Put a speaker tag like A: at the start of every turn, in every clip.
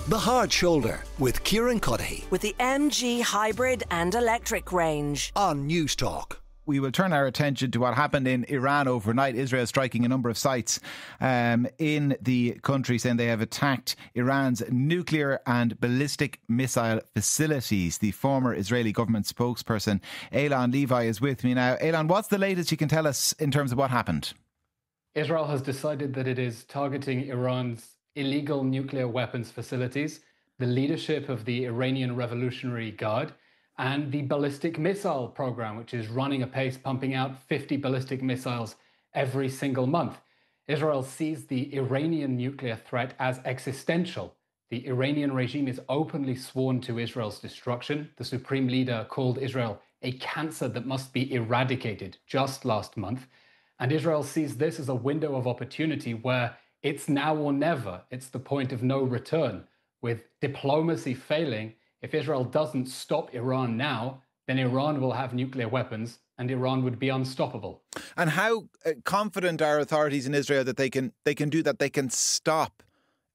A: The Hard Shoulder with Kieran Cuddihy
B: with the MG hybrid and electric range
A: on Newstalk.
C: We will turn our attention to what happened in Iran overnight. Israel striking a number of sites in the country, saying they have attacked Iran's nuclear and ballistic missile facilities. The former Israeli government spokesperson, Eylon Levy, is with me now. Eylon, what's the latest you can tell us in terms of what happened?
D: Israel has decided that it is targeting Iran's illegal nuclear weapons facilities, the leadership of the Iranian Revolutionary Guard, and the ballistic missile program, which is running apace, pumping out 50 ballistic missiles every single month. Israel sees the Iranian nuclear threat as existential. The Iranian regime is openly sworn to Israel's destruction. The supreme leader called Israel a cancer that must be eradicated just last month. And Israel sees this as a window of opportunity where it's now or never. It's the point of no return. With diplomacy failing, if Israel doesn't stop Iran now, then Iran will have nuclear weapons and Iran would be unstoppable.
C: And how confident are authorities in Israel that they can do that? They can stop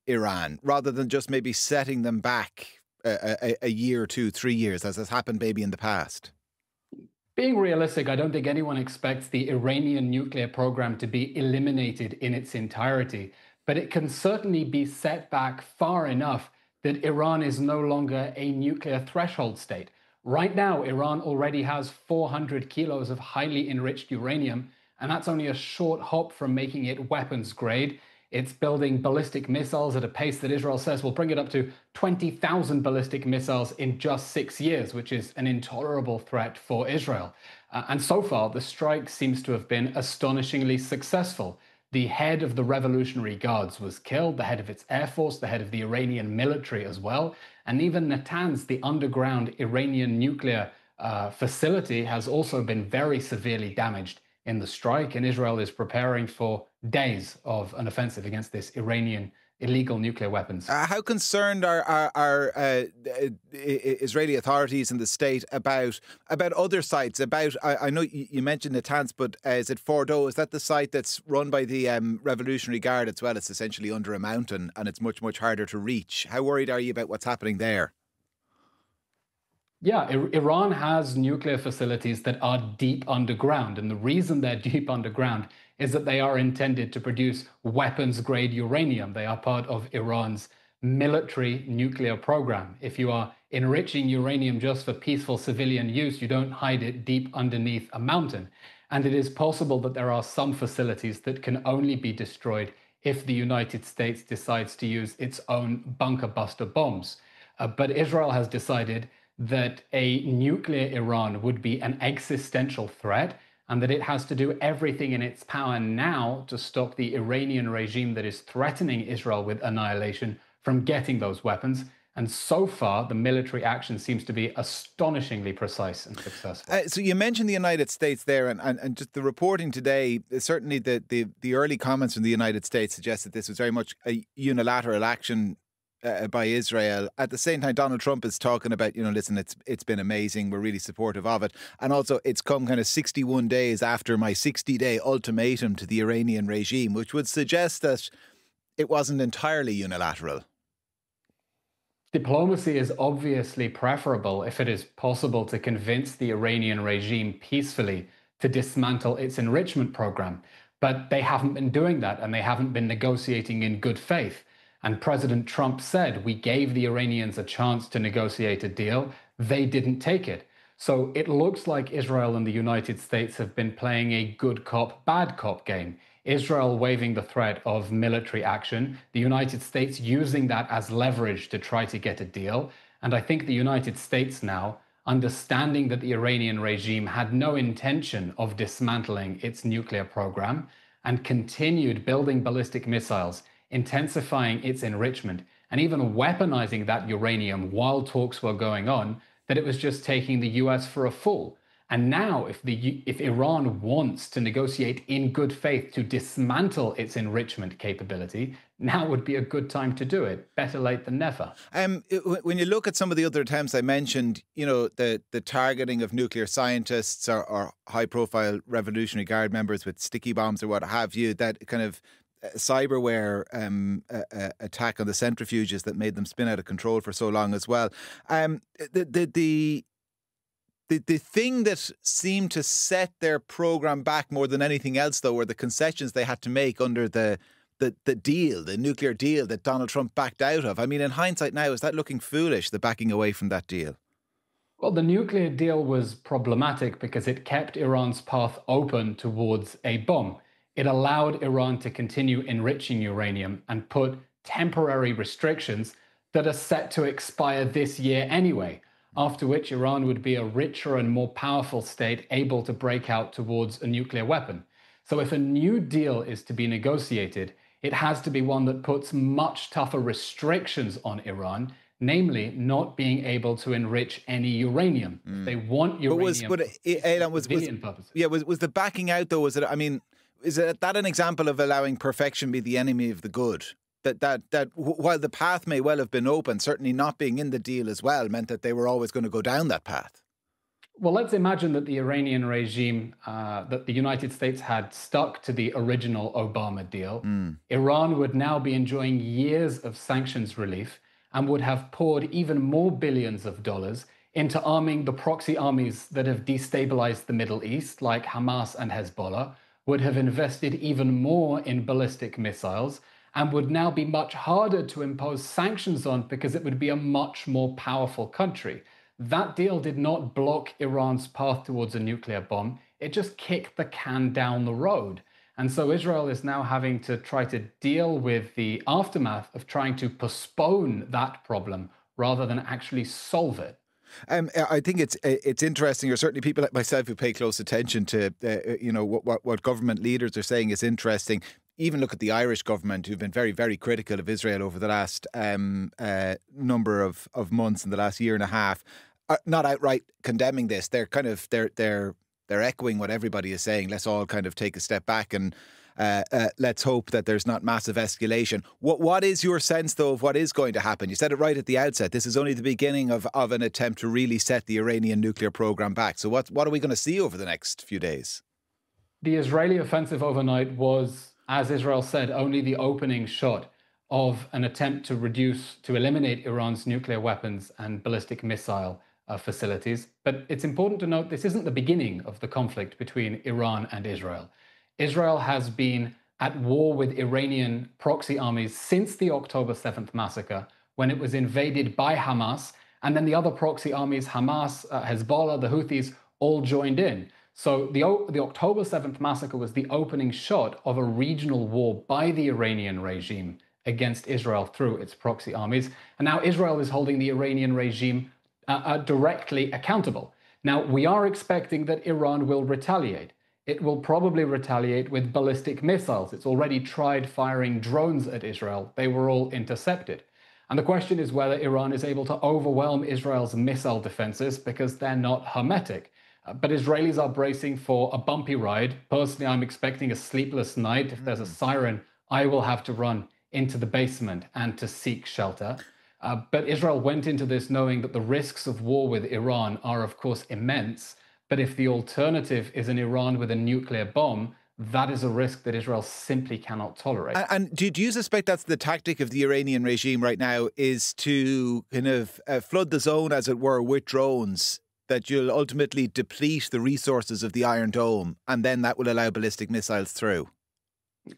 C: Iran rather than just maybe setting them back a year, 2, 3 years, as has happened maybe in the past?
D: Being realistic, I don't think anyone expects the Iranian nuclear program to be eliminated in its entirety, but it can certainly be set back far enough that Iran is no longer a nuclear threshold state. Right now, Iran already has 400 kilos of highly enriched uranium, and that's only a short hop from making it weapons grade. It's building ballistic missiles at a pace that Israel says will bring it up to 20,000 ballistic missiles in just 6 years, which is an intolerable threat for Israel. And so far, the strike seems to have been astonishingly successful. The head of the Revolutionary Guards was killed, the head of its air force, the head of the Iranian military as well. And even Natanz, the underground Iranian nuclear facility, has also been very severely damaged in the strike. And Israel is preparing for days of an offensive against this Iranian illegal nuclear weapons.
C: How concerned are Israeli authorities and the state about other sites? I know you mentioned Natanz, but is it Fordo? Is that the site that's run by the Revolutionary Guard as well? It's essentially under a mountain and it's much, much harder to reach. How worried are you about what's happening there?
D: Yeah, Iran has nuclear facilities that are deep underground. And the reason they're deep underground is that they are intended to produce weapons-grade uranium. They are part of Iran's military nuclear program. If you are enriching uranium just for peaceful civilian use, you don't hide it deep underneath a mountain. And it is possible that there are some facilities that can only be destroyed if the United States decides to use its own bunker buster bombs. But Israel has decided that a nuclear Iran would be an existential threat and that it has to do everything in its power now to stop the Iranian regime that is threatening Israel with annihilation from getting those weapons. And so far, the military action seems to be astonishingly precise and successful.
C: So you mentioned the United States there, and just the reporting today, certainly the early comments from the United States suggest that this was very much a unilateral action by Israel. At the same time, Donald Trump is talking about, listen, it's been amazing. We're really supportive of it. And also it's come kind of 61 days after my 60-day ultimatum to the Iranian regime, which would suggest that it wasn't entirely unilateral.
D: Diplomacy is obviously preferable if it is possible to convince the Iranian regime peacefully to dismantle its enrichment program. But they haven't been doing that, and they haven't been negotiating in good faith. And President Trump said, we gave the Iranians a chance to negotiate a deal. They didn't take it. So it looks like Israel and the United States have been playing a good cop, bad cop game. Israel waving the threat of military action, the United States using that as leverage to try to get a deal. And I think the United States now, understanding that the Iranian regime had no intention of dismantling its nuclear program and continued building ballistic missiles, intensifying its enrichment, and even weaponizing that uranium while talks were going on, that it was just taking the US for a fool. And now if Iran wants to negotiate in good faith to dismantle its enrichment capability, now would be a good time to do it. Better late than never.
C: When you look at some of the other attempts I mentioned, the targeting of nuclear scientists or high-profile Revolutionary Guard members with sticky bombs or what have you, that kind of cyberware attack on the centrifuges that made them spin out of control for so long as well. The thing that seemed to set their program back more than anything else, though, were the concessions they had to make under the deal, the nuclear deal that Donald Trump backed out of. I mean, in hindsight now, is that looking foolish, the backing away from that deal?
D: Well, the nuclear deal was problematic because it kept Iran's path open towards a bomb. It allowed Iran to continue enriching uranium and put temporary restrictions that are set to expire this year anyway, after which Iran would be a richer and more powerful state able to break out towards a nuclear weapon. So if a new deal is to be negotiated, it has to be one that puts much tougher restrictions on Iran, namely not being able to enrich any uranium. They want uranium for civilian purposes.
C: Yeah, was the backing out, though, is that an example of allowing perfection be the enemy of the good? That while the path may well have been open, certainly not being in the deal as well meant that they were always going to go down that path.
D: Well, let's imagine that the Iranian regime, that the United States had stuck to the original Obama deal. Iran would now be enjoying years of sanctions relief and would have poured even more billions of dollars into arming the proxy armies that have destabilized the Middle East, like Hamas and Hezbollah, would have invested even more in ballistic missiles, and would now be much harder to impose sanctions on because it would be a much more powerful country. That deal did not block Iran's path towards a nuclear bomb. It just kicked the can down the road. And so Israel is now having to try to deal with the aftermath of trying to postpone that problem rather than actually solve it.
C: I think it's interesting, or certainly people like myself who pay close attention to what government leaders are saying is interesting. Even look at the Irish government, who've been very, very critical of Israel over the last number of months, in the last year and a half. Not outright condemning this. They're kind of they're echoing what everybody is saying. Let's all kind of take a step back and let's hope that there's not massive escalation. What is your sense, though, of what is going to happen? You said it right at the outset. This is only the beginning of an attempt to really set the Iranian nuclear program back. So what are we going to see over the next few days?
D: The Israeli offensive overnight was, as Israel said, only the opening shot of an attempt to eliminate Iran's nuclear weapons and ballistic missile facilities. But it's important to note this isn't the beginning of the conflict between Iran and Israel. Israel has been at war with Iranian proxy armies since the October 7th massacre, when it was invaded by Hamas, and then the other proxy armies, Hamas, Hezbollah, the Houthis, all joined in. So the October 7th massacre was the opening shot of a regional war by the Iranian regime against Israel through its proxy armies. And now Israel is holding the Iranian regime directly accountable. Now, we are expecting that Iran will retaliate. It will probably retaliate with ballistic missiles. It's already tried firing drones at Israel. They were all intercepted. And the question is whether Iran is able to overwhelm Israel's missile defenses, because they're not hermetic. But Israelis are bracing for a bumpy ride. Personally, I'm expecting a sleepless night. If there's a siren, I will have to run into the basement and to seek shelter. But Israel went into this knowing that the risks of war with Iran are, of course, immense. But if the alternative is an Iran with a nuclear bomb, that is a risk that Israel simply cannot tolerate.
C: And do you suspect that's the tactic of the Iranian regime right now, is to kind of flood the zone, as it were, with drones, that you'll ultimately deplete the resources of the Iron Dome, and then that will allow ballistic missiles through?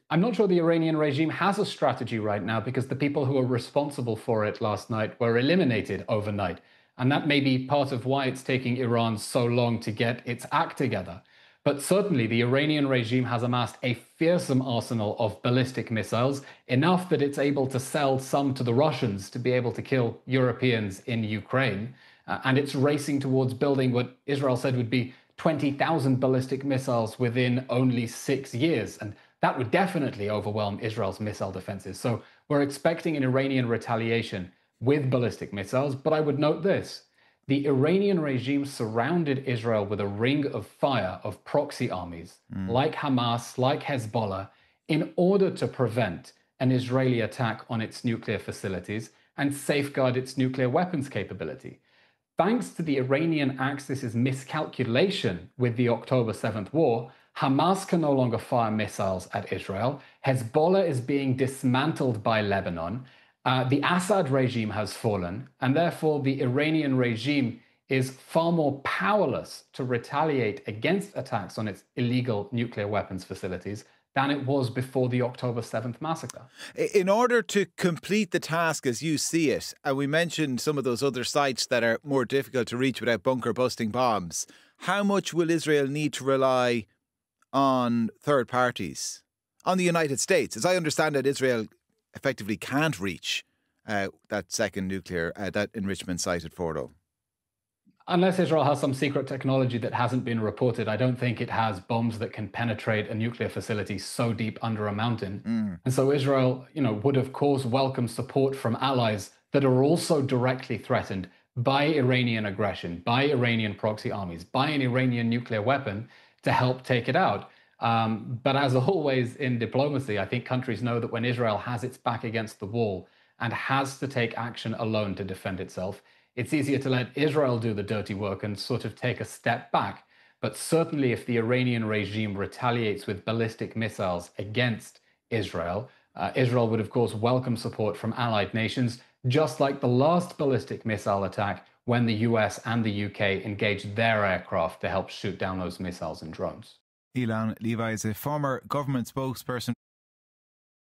D: I'm not sure the Iranian regime has a strategy right now, because the people who were responsible for it last night were eliminated overnight. And that may be part of why it's taking Iran so long to get its act together. But certainly the Iranian regime has amassed a fearsome arsenal of ballistic missiles, enough that it's able to sell some to the Russians to be able to kill Europeans in Ukraine. And it's racing towards building what Israel said would be 20,000 ballistic missiles within only 6 years. And that would definitely overwhelm Israel's missile defenses. So we're expecting an Iranian retaliation with ballistic missiles. But I would note this: the Iranian regime surrounded Israel with a ring of fire of proxy armies like Hamas, like Hezbollah, in order to prevent an Israeli attack on its nuclear facilities and safeguard its nuclear weapons capability. Thanks to the Iranian Axis's miscalculation with the October 7th war, Hamas can no longer fire missiles at Israel. Hezbollah is being dismantled by Lebanon. The Assad regime has fallen, and therefore the Iranian regime is far more powerless to retaliate against attacks on its illegal nuclear weapons facilities than it was before the October 7th massacre.
C: In order to complete the task as you see it, and we mentioned some of those other sites that are more difficult to reach without bunker-busting bombs, how much will Israel need to rely on third parties? On the United States? As I understand it, Israel effectively can't reach that second nuclear, that enrichment site at Fordo.
D: Unless Israel has some secret technology that hasn't been reported, I don't think it has bombs that can penetrate a nuclear facility so deep under a mountain. And so Israel, would of course welcome support from allies that are also directly threatened by Iranian aggression, by Iranian proxy armies, by an Iranian nuclear weapon to help take it out. But as always in diplomacy, I think countries know that when Israel has its back against the wall and has to take action alone to defend itself, it's easier to let Israel do the dirty work and sort of take a step back. But certainly if the Iranian regime retaliates with ballistic missiles against Israel, Israel would of course welcome support from allied nations, just like the last ballistic missile attack when the US and the UK engaged their aircraft to help shoot down those missiles and drones.
C: Eylon Levy is a former government spokesperson.